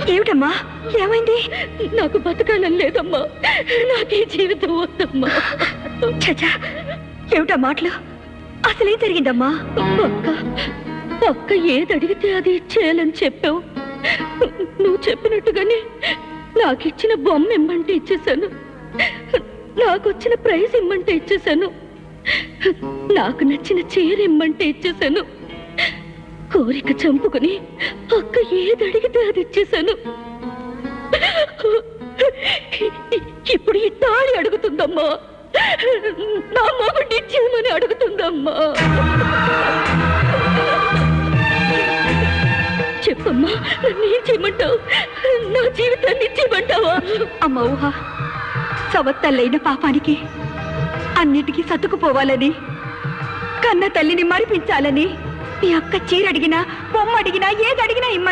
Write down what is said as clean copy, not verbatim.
ఏమిటమ్మా, ఏమైంది? నాకు బతకాలని లేదమ్మా, నాకు ఈ జీవితం వద్దమ్మా. చచ్చా, ఏమిటా మాటలు? అసలేం జరిగిందమ్మా? అక్క ఏది అడిగితే అది ఇచ్చేయాలని చెప్పావు. నువ్వు చెప్పినట్టుగానే నాకు ఇచ్చిన బొమ్మ ఇమ్మంటే ఇచ్చేశాను, నాకు వచ్చిన ప్రైజ్ ఇమ్మంటే ఇచ్చేశాను, నాకు నచ్చిన చీర ఇమ్మంటే ఇచ్చేశాను. కోరిక చంపుకుని అక్క ఏది అడిగితే అది ఇచ్చేశాను. ఇప్పుడు ఈ తాళి అడుగుతుందమ్మా, నా మొగుడిని ఇచ్చేయమని అడుగుతుందమ్మా. చెప్పమ్మా, నన్నేం చేయమంటావు? నా జీవితాన్ని ఇచ్చేయమంటావా? అమ్మ ఊహ, సవత్తల్లైన పాపానికి అన్నిటికీ సతుకుపోవాలని, కన్న తల్లిని మరిపించాలని నీ అక్క చీర అడిగినా, బొమ్మ అడిగినా, ఏది అడిగినా ఇమ్మన్నా.